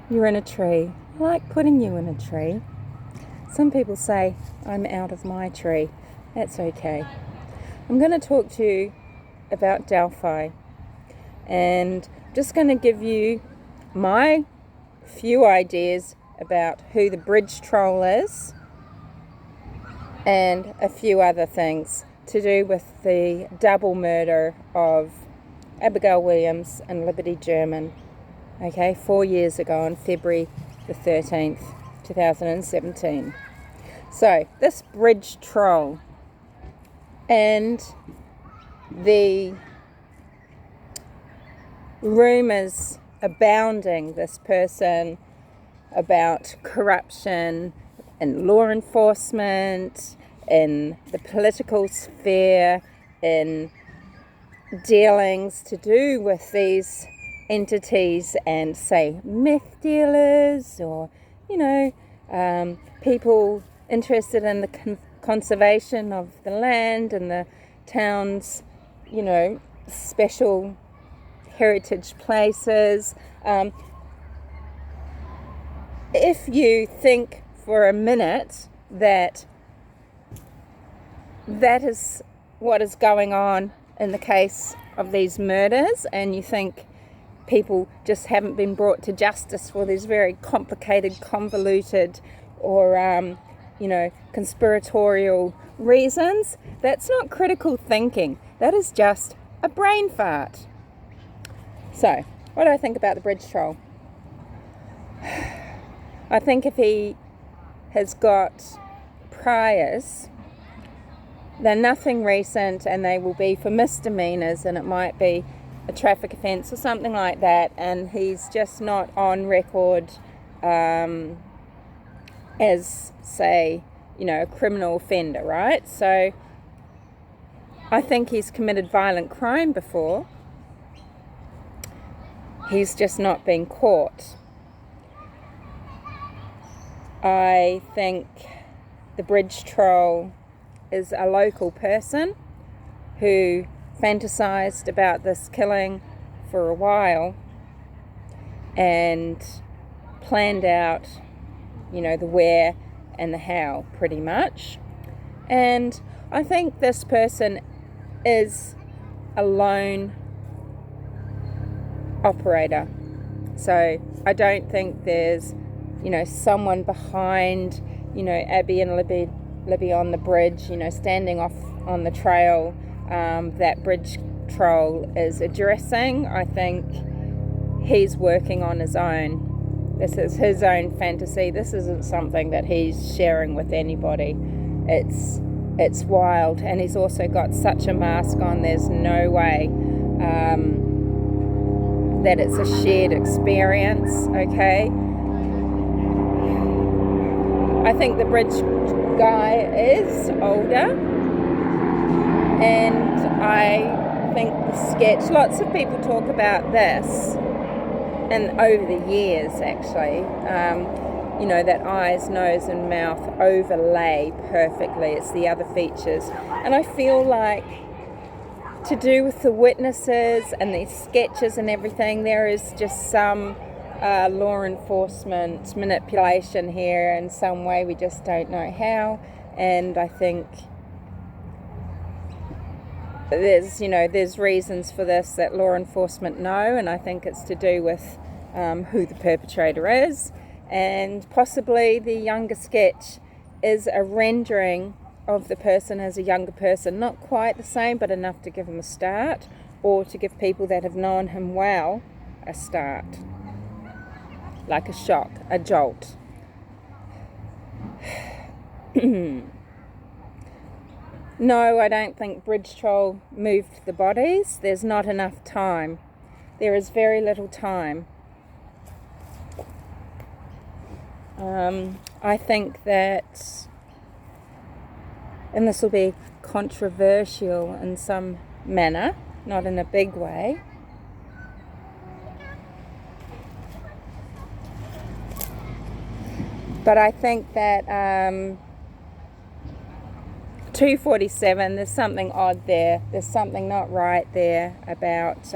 You're in a tree. I like putting you in a tree. Some people say I'm out of my tree. That's okay. I'm going to talk to you about DELPHI, and just going to give you my few ideas about who the bridge troll is and a few other things to do with the double murder of Abigail Williams and Liberty German, 4 years ago on February the 13th, 2017. So, this bridge troll and the rumours abounding this person about corruption in law enforcement, in the political sphere, in dealings to do with these entities and, say, meth dealers or, people interested in the conservation of the land and the town's, special heritage places. If you think for a minute that is what is going on in the case of these murders, and you think people just haven't been brought to justice for these very complicated, convoluted, or conspiratorial reasons, that's not critical thinking. That is just a brain fart. So, what do I think about the bridge troll? I think if he has got priors, they're nothing recent and they will be for misdemeanors, and it might be a traffic offence or something like that, and he's just not on record as, say, a criminal offender, right? So I think he's committed violent crime before. He's just not been caught. I think the bridge troll is a local person who fantasized about this killing for a while and planned out, the where and the how, pretty much. And I think this person is a lone operator. So I don't think there's, someone behind, Abby and Libby on the bridge, standing off on the trail, that bridge troll is addressing. I think he's working on his own. This is his own fantasy. This isn't something that he's sharing with anybody. It's wild, and he's also got such a mask on, there's no way that it's a shared experience, okay? I think the bridge guy is older, and I think the sketch, lots of people talk about this, and over the years actually, that eyes, nose and mouth overlay perfectly. It's the other features, and I feel like to do with the witnesses and these sketches and everything, there is just some law enforcement manipulation here in some way. We just don't know how, and I think there's reasons for this that law enforcement know, and I think it's to do with who the perpetrator is, and possibly the younger sketch is a rendering of the person as a younger person, not quite the same, but enough to give him a start, or to give people that have known him well a start, like a shock, a jolt. No, I don't think bridge troll moved the bodies. There's not enough time. There is very little time. I think that, and this will be controversial in some manner, not in a big way, but I think that 247, there's something odd there. There's something not right there about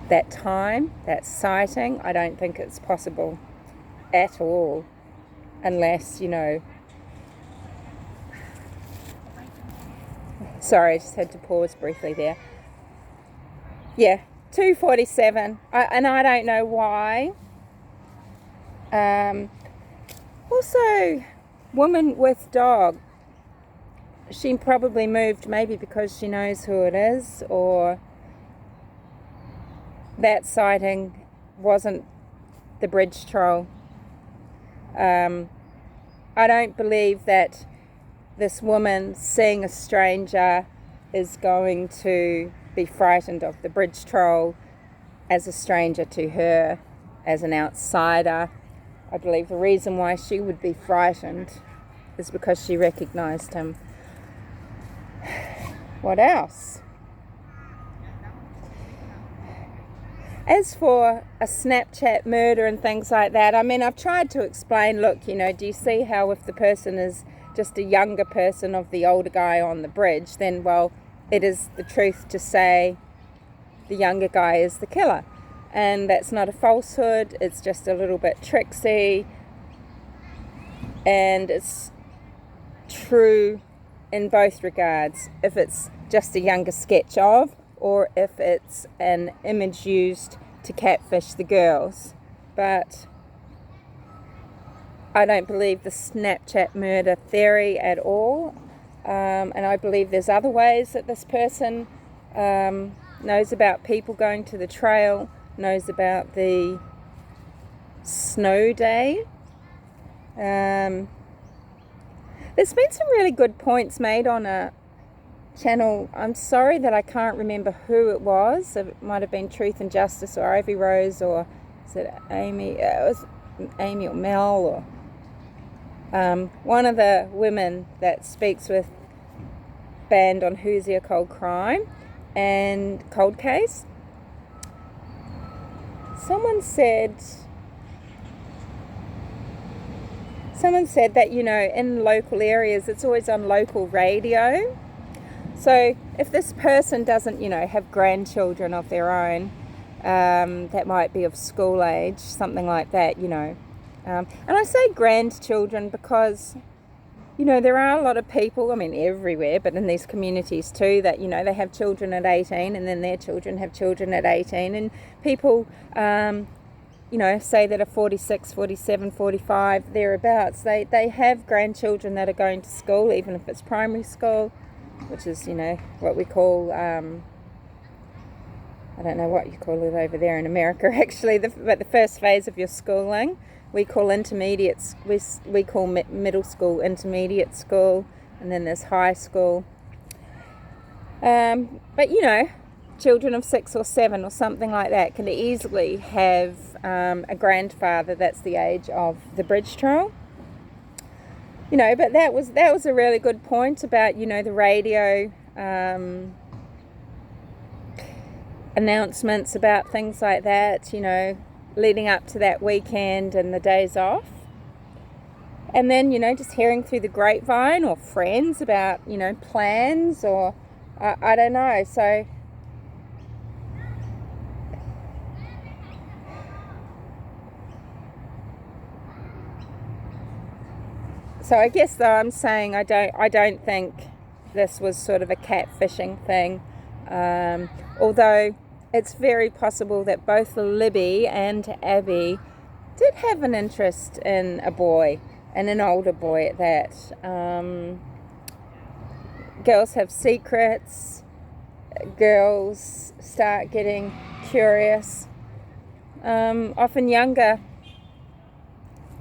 that time, that sighting. I don't think it's possible at all, unless, sorry, I just had to pause briefly there. Yeah, 2:47, and I don't know why. Also, woman with dog. She probably moved maybe because she knows who it is, or that sighting wasn't the bridge troll. I don't believe that this woman seeing a stranger is going to be frightened of the bridge troll as a stranger to her, as an outsider. I believe the reason why she would be frightened is because she recognized him. What else? As for a Snapchat murder and things like that, I mean, I've tried to explain, look, do you see how if the person is just a younger person of the older guy on the bridge, then, well, it is the truth to say the younger guy is the killer. And that's not a falsehood, it's just a little bit tricksy, and it's true in both regards, if it's just a younger sketch of, or if it's an image used to catfish the girls. But I don't believe the Snapchat murder theory at all, and I believe there's other ways that this person knows about people going to the trail, knows about the snow day. There's been some really good points made on a channel. I'm sorry that I can't remember who it was. It might have been Truth and Justice or Ivy Rose, or is it Amy? It was Amy or Mel, or one of the women that speaks with band on Who's Your Cold Crime and Cold Case. Someone said that, in local areas, it's always on local radio. So if this person doesn't, have grandchildren of their own, that might be of school age, something like that, and I say grandchildren because, there are a lot of people, I mean, everywhere, but in these communities too, that, they have children at 18, and then their children have children at 18, and people, say that are 46, 47, 45, thereabouts, they have grandchildren that are going to school, even if it's primary school, which is, what we call, I don't know what you call it over there in America, actually, but the first phase of your schooling, we call intermediate, we call middle school, intermediate school, and then there's high school. But, children of 6 or 7 or something like that can easily have a grandfather that's the age of the bridge troll. But that was a really good point about, the radio announcements about things like that, leading up to that weekend and the days off. And then, just hearing through the grapevine or friends about, plans or, I don't know. So I guess though I'm saying I don't think this was sort of a catfishing thing, although it's very possible that both Libby and Abby did have an interest in a boy, and an older boy at that. Girls have secrets, girls start getting curious, often younger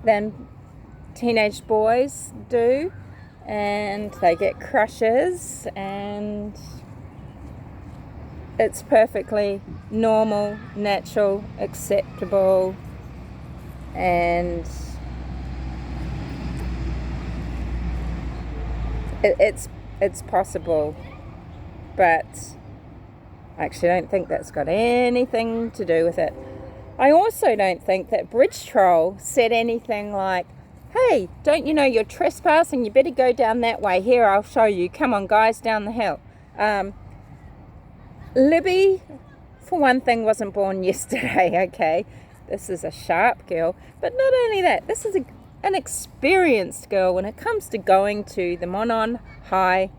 than teenage boys do, and they get crushes, and it's perfectly normal, natural, acceptable, and it's possible, but I actually don't think that's got anything to do with it. I also don't think that Bridge Troll said anything like, hey, don't you know you're trespassing? You better go down that way. Here, I'll show you. Come on, guys, down the hill. Libby for one thing, wasn't born yesterday, okay? This is a sharp girl. But not only that, this is an experienced girl when it comes to going to the Monon High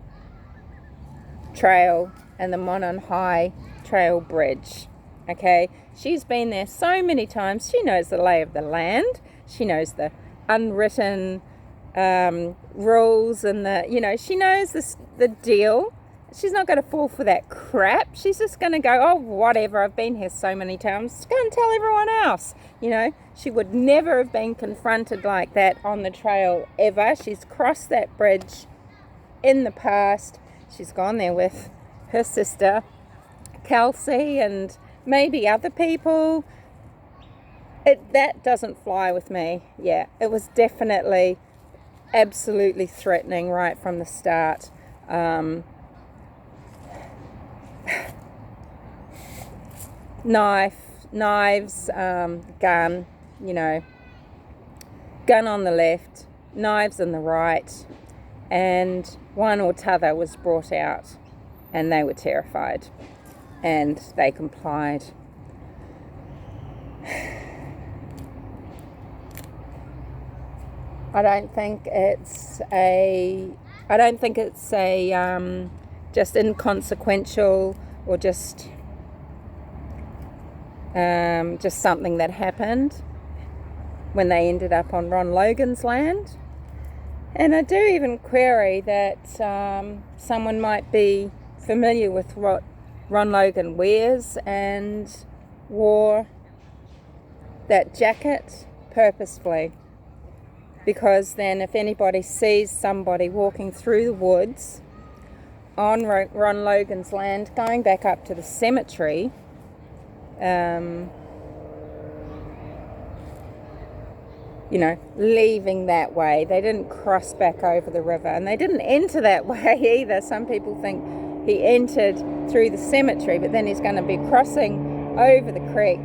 Trail and the Monon High Trail Bridge, okay? She's been there so many times. She knows the lay of the land. She knows the unwritten rules and she knows the deal. She's not going to fall for that crap. She's just going to go, oh, whatever, I've been here so many times. Just go and tell everyone else. She would never have been confronted like that on the trail ever. She's crossed that bridge in the past. She's gone there with her sister, Kelsey, and maybe other people. That doesn't fly with me. Yeah, it was definitely absolutely threatening right from the start. Knives, gun, gun on the left, knives on the right, and one or t'other was brought out, and they were terrified, and they complied. I don't think it's just inconsequential or just something that happened when they ended up on Ron Logan's land. And I do even query that someone might be familiar with what Ron Logan wears and wore that jacket purposefully. Because then if anybody sees somebody walking through the woods on Ron Logan's land, going back up to the cemetery, leaving that way. They didn't cross back over the river, and they didn't enter that way either. Some people think he entered through the cemetery, but then he's going to be crossing over the creek,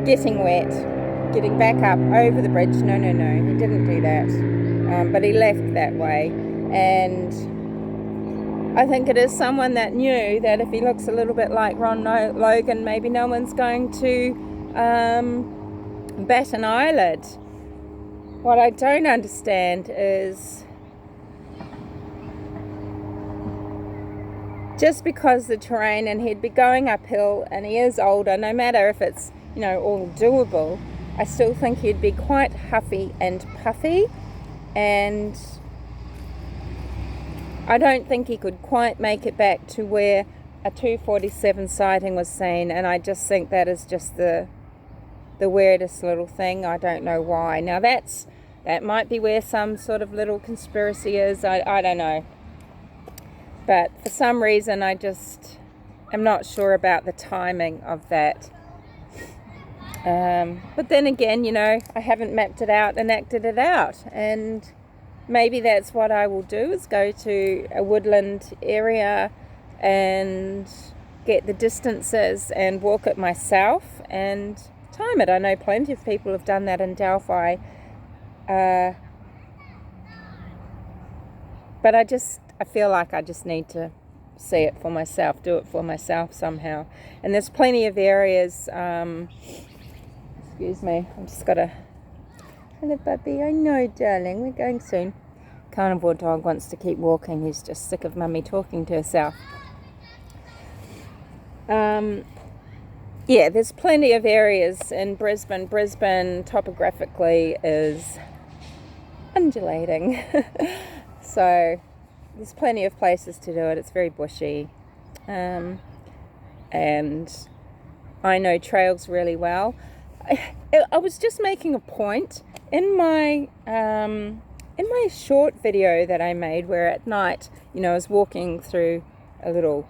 getting wet, getting back up over the bridge. No, he didn't do that. But he left that way. And I think it is someone that knew that if he looks a little bit like Ron Logan, maybe no one's going to bat an eyelid. What I don't understand is just because the terrain, and he'd be going uphill and he is older, no matter if it's, all doable, I still think he'd be quite huffy and puffy, and I don't think he could quite make it back to where a 247 sighting was seen, and I just think that is just the weirdest little thing. I don't know why. Now that might be where some sort of little conspiracy is. I don't know. But for some reason I just am not sure about the timing of that. But then again, I haven't mapped it out and acted it out, and maybe that's what I will do, is go to a woodland area and get the distances and walk it myself and time it. I know plenty of people have done that in Delphi. But I feel like I just need to see it for myself, do it for myself somehow. And there's plenty of areas, excuse me, I've just got to, hello puppy, I know darling, we're going soon. Carnivore dog wants to keep walking, he's just sick of mummy talking to herself. There's plenty of areas in Brisbane. Brisbane topographically is undulating. So there's plenty of places to do it. It's very bushy. And I know trails really well. I was just making a point in my short video that I made where at night, I was walking through a little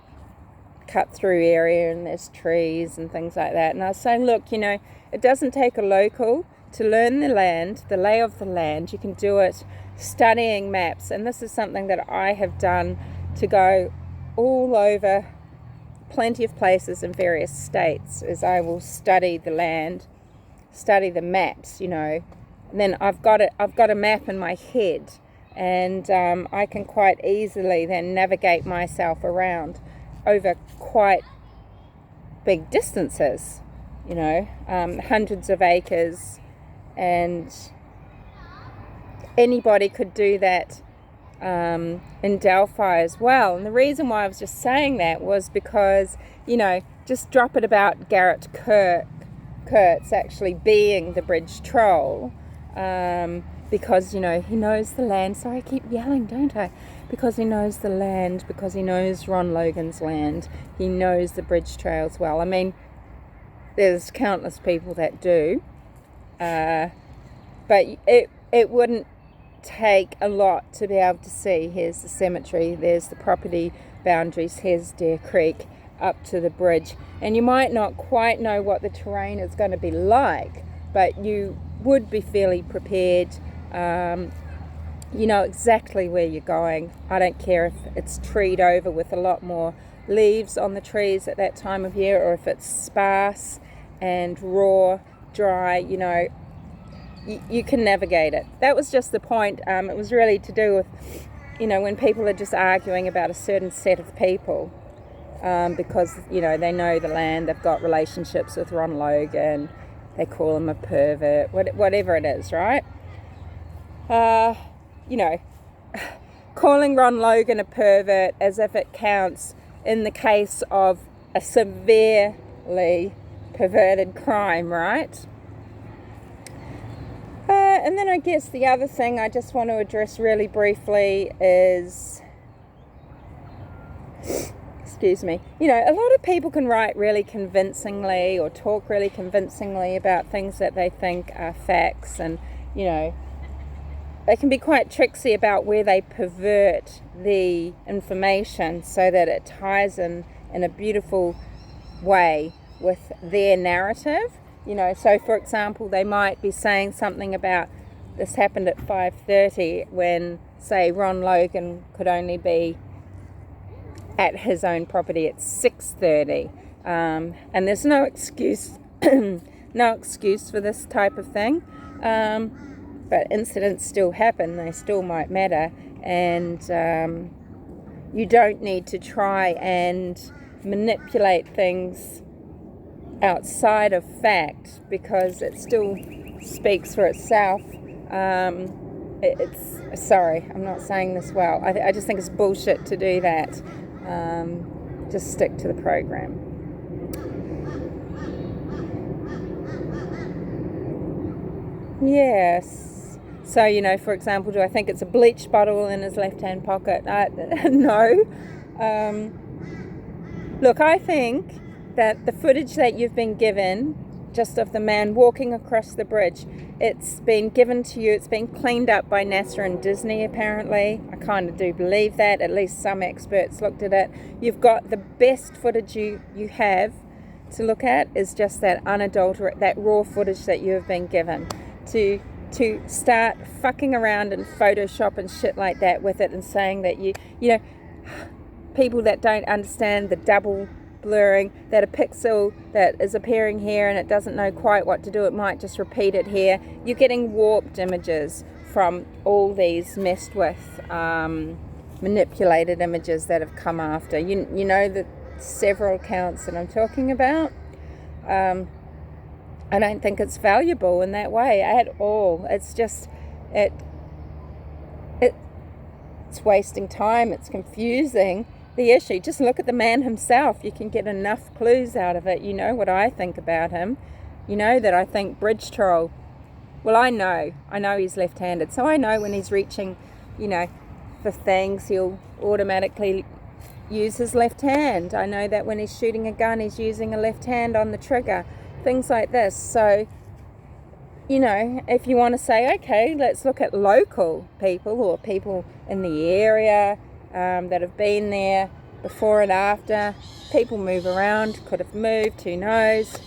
cut through area and there's trees and things like that, and I was saying, look, it doesn't take a local to learn the land, the lay of the land. You can do it studying maps, and this is something that I have done to go all over plenty of places in various states, is I will study the land, study the maps, and then I've got a map in my head, and I can quite easily then navigate myself around over quite big distances, hundreds of acres, and anybody could do that in Delphi as well. And the reason why I was just saying that was because, just drop it about Garrett Kurtz actually being the bridge troll, because, he knows the land. Sorry, I keep yelling, don't I? Because he knows the land, because he knows Ron Logan's land. He knows the bridge trails well. I mean, there's countless people that do. But it wouldn't take a lot to be able to see. Here's the cemetery, there's the property boundaries, here's Deer Creek up to the bridge. And you might not quite know what the terrain is going to be like, but you would be fairly prepared. You know exactly where you're going. I don't care if it's treed over with a lot more leaves on the trees at that time of year, or if it's sparse and raw, dry, you can navigate it. That was just the point. It was really to do with, when people are just arguing about a certain set of people, because, they know the land, they've got relationships with Ron Logan, they call him a pervert, whatever it is, right? Calling Ron Logan a pervert as if it counts in the case of a severely perverted crime, right? And then I guess the other thing I just want to address really briefly is, excuse me, a lot of people can write really convincingly or talk really convincingly about things that they think are facts, and, they can be quite tricksy about where they pervert the information so that it ties in a beautiful way with their narrative. So for example, they might be saying something about this happened at 5:30 when, say, Ron Logan could only be at his own property at 6:30, and there's no excuse no excuse for this type of thing, but incidents still happen, they still might matter, and you don't need to try and manipulate things outside of fact, because it still speaks for itself. Sorry, I'm not saying this well. I just think it's bullshit to do that. Just stick to the program. Yes. So, for example, do I think it's a bleach bottle in his left-hand pocket? No. Look, I think that the footage that you've been given, just of the man walking across the bridge, it's been given to you, it's been cleaned up by NASA and Disney apparently. I kind of do believe that, at least some experts looked at it. You've got the best footage you have to look at is just that unadulterated, that raw footage that you have been given. To start fucking around in Photoshop and shit like that with it and saying that people that don't understand the double blurring, that a pixel that is appearing here and it doesn't know quite what to do, it might just repeat it here. You're getting warped images from all these messed with manipulated images that have come after. You know the several accounts that I'm talking about. I don't think it's valuable in that way at all. It's just it's wasting time, it's confusing the issue. Just look at the man himself. You can get enough clues out of it. You know what I think about him. You know that I think bridge troll. Well, I know he's left-handed, so I know when he's reaching, for things, he'll automatically use his left hand. I know that when he's shooting a gun, he's using a left hand on the trigger. Things like this. So, if you want to say, okay, let's look at local people or people in the area that have been there before and after. People move around, could have moved, who knows.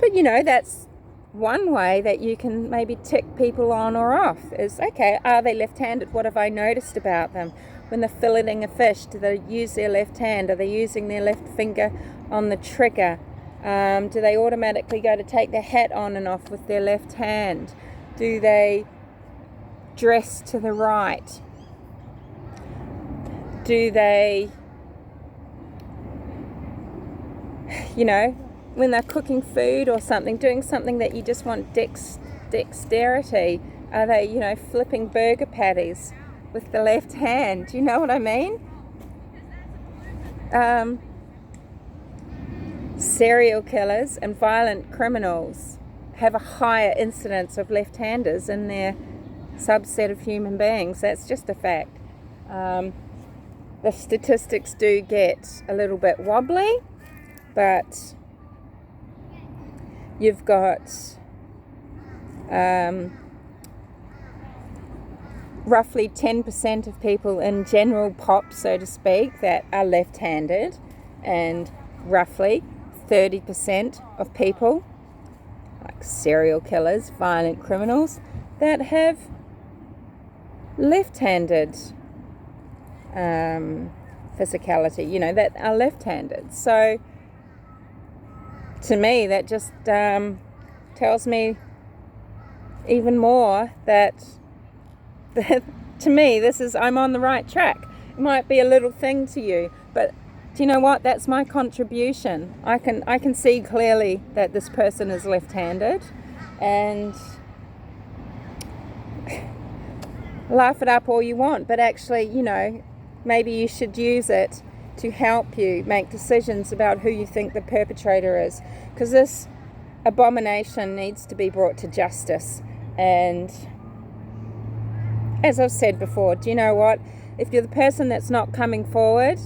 But that's one way that you can maybe tick people on or off is, okay, are they left-handed? What have I noticed about them? When they're filleting a fish, do they use their left hand? Are they using their left finger on the trigger? Do they automatically go to take their hat on and off with their left hand? Do they dress to the right? Do they you know, when they're cooking food or something, doing something that you just want dexterity? Are they, you know, flipping burger patties with the left hand? Do you know what I mean? Serial killers and violent criminals have a higher incidence of left-handers in their subset of human beings. That's just a fact. The statistics do get a little bit wobbly, but you've got roughly 10% of people in general pop, so to speak, that are left-handed, and roughly 30% of people, like serial killers, violent criminals, that have left-handed physicality, you know, that are left-handed. So to me, that just tells me even more that to me, I'm on the right track. It might be a little thing to you, but do you know what? That's my contribution. I can see clearly that this person is left-handed, and laugh it up all you want, but actually, you know, maybe you should use it to help you make decisions about who you think the perpetrator is, because this abomination needs to be brought to justice. And as I've said before, do you know what? If you're the person that's not coming forward,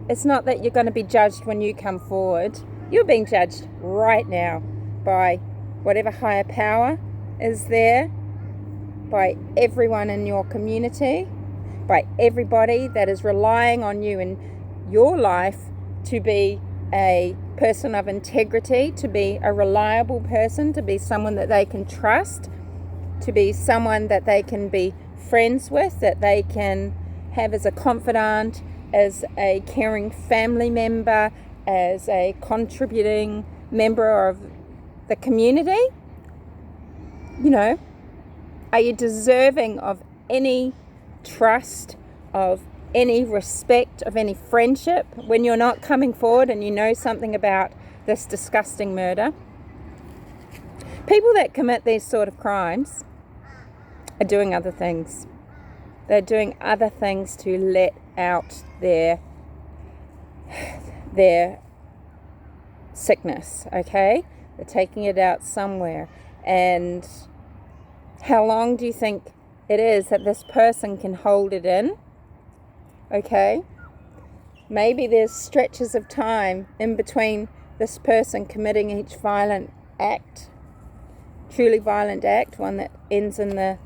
it's not that you're going to be judged when you come forward. You're being judged right now by whatever higher power is there, by everyone in your community, by everybody that is relying on you in your life to be a person of integrity, to be a reliable person, to be someone that they can trust, to be someone that they can be friends with, that they can have as a confidant, as a caring family member, as a contributing member of the community. You know, are you deserving of any trust, of any respect, of any friendship when you're not coming forward and you know something about this disgusting murder? People that commit these sort of crimes are doing other things. They're doing other things to let out their sickness, okay? They're taking it out somewhere. And how long do you think it is that this person can hold it in? Okay? Maybe there's stretches of time in between this person committing each violent act, truly violent act, one that ends in the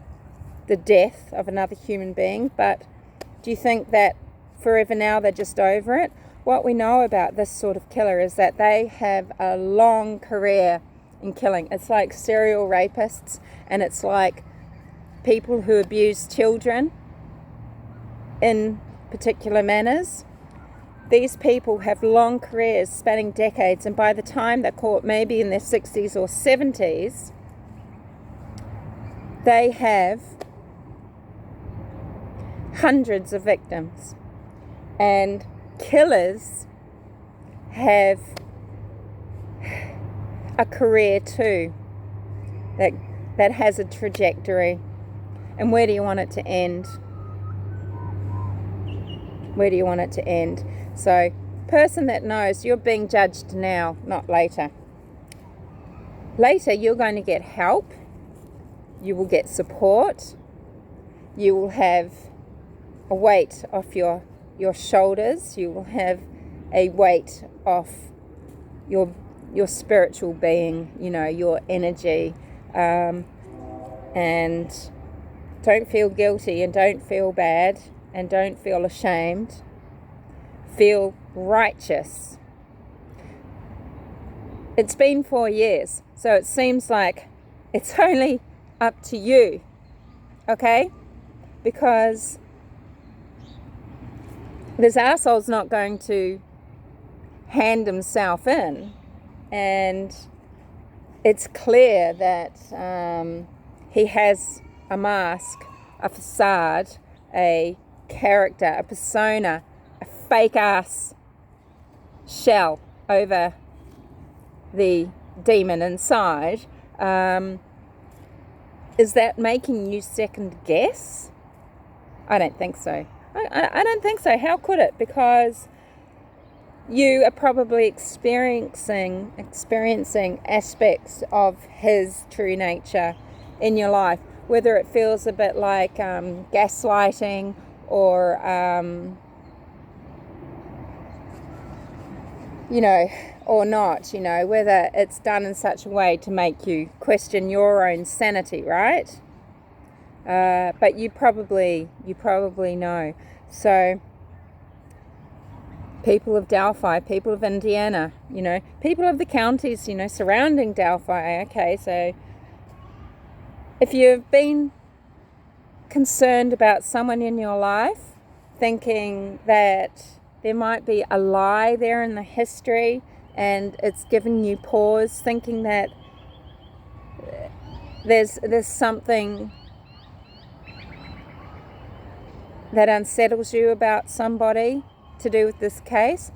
death of another human being. But do you think that forever now they're just over it? What we know about this sort of killer is that they have a long career in killing. It's like serial rapists, and it's like people who abuse children in particular manners. These people have long careers spanning decades, and by the time they're caught, maybe in their 60s or 70s, they have hundreds of victims. And killers have a career too that has a trajectory. And where do you want it to end? Where do you want it to end? So, person that knows, you're being judged now, not later. Later, you're going to get help. You will get support. You will have a weight off your shoulders. You will have a weight off your spiritual being, you know, your energy. And don't feel guilty, and don't feel bad, and don't feel ashamed. Feel righteous. It's been 4 years, so it seems like it's only up to you, okay? Because this arsehole's not going to hand himself in, and it's clear that he has a mask, a facade, a character, a persona, a fake ass shell over the demon inside, is that making you second guess? I don't think so. I don't think so. How could it? Because you are probably experiencing aspects of his true nature in your life, whether it feels a bit like gaslighting or or not, whether it's done in such a way to make you question your own sanity, right? But you probably know. So people of Delphi, people of Indiana, people of the counties, surrounding Delphi. Okay, so if you've been concerned about someone in your life, thinking that there might be a lie there in the history, and it's given you pause, thinking that there's something that unsettles you about somebody to do with this case,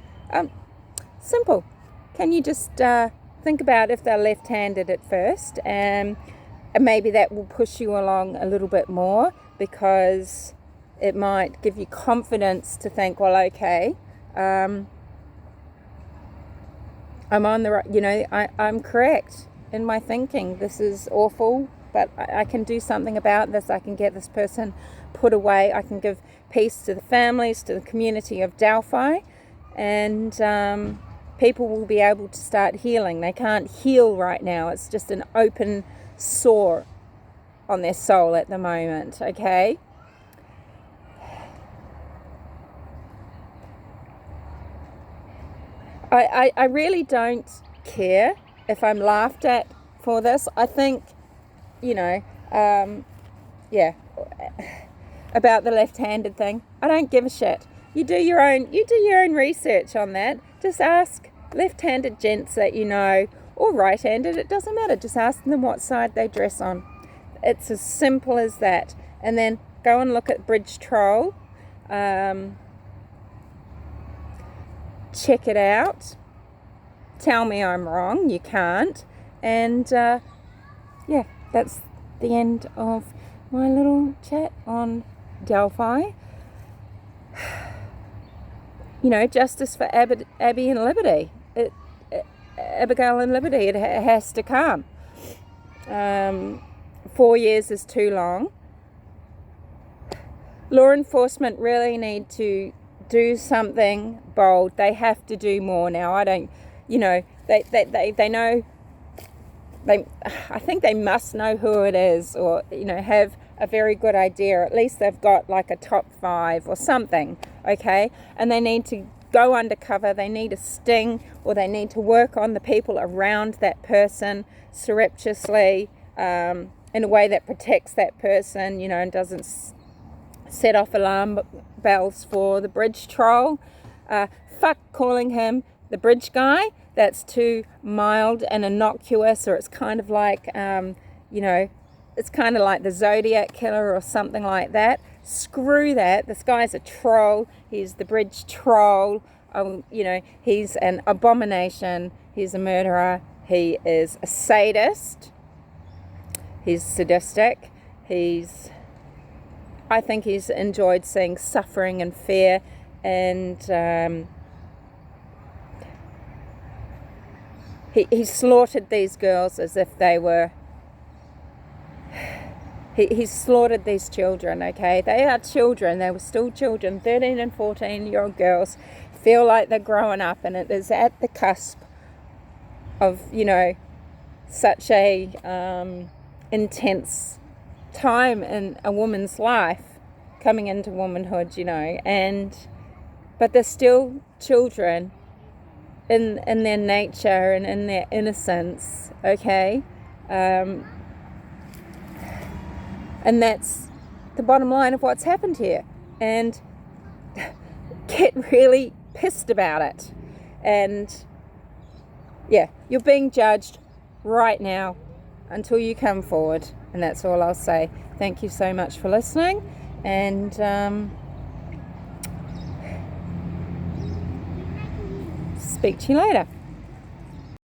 simple. Can you just think about if they're left-handed at first, and maybe that will push you along a little bit more, because it might give you confidence to think, well, okay, I'm on the right, I'm correct in my thinking. This is awful, but I can do something about this. I can get this person put away. I can give peace to the families, to the community of Delphi, and people will be able to start healing. They can't heal right now. It's just an open sore on their soul at the moment, okay? I really don't care if I'm laughed at for this. I think, about the left-handed thing. I don't give a shit. You do your own research on that. Just ask left-handed gents that you know, or right-handed, it doesn't matter. Just ask them what side they dress on. It's as simple as that. And then go and look at Bridge Troll. Check it out. Tell me I'm wrong. You can't. And that's the end of my little chat on Delphi. Justice for Abby and Liberty. Abigail and Liberty. It has to come. 4 years is too long. Law enforcement really need to do something bold. They have to do more now. They know. I think they must know who it is, or have a very good idea. At least they've got like a top 5 or something, okay? And they need to go undercover. They need a sting, or they need to work on the people around that person surreptitiously, in a way that protects that person, and doesn't set off alarm bells for the bridge troll. Fuck calling him the bridge guy. That's too mild and innocuous, or it's kind of like, it's kind of like the Zodiac Killer or something like that. Screw that. This guy's a troll. He's the bridge troll. He's an abomination. He's a murderer. He is a sadist. He's sadistic. I think he's enjoyed seeing suffering and fear, and he slaughtered these girls as if they were... He slaughtered these children, okay? They are children. They were still children. 13 and 14-year-old girls feel like they're growing up, and it is at the cusp of, such a intense time in a woman's life, coming into womanhood, but they're still children in their nature and in their innocence, okay? And that's the bottom line of what's happened here. And get really pissed about it. And you're being judged right now until you come forward. And that's all I'll say. Thank you so much for listening. And speak to you later.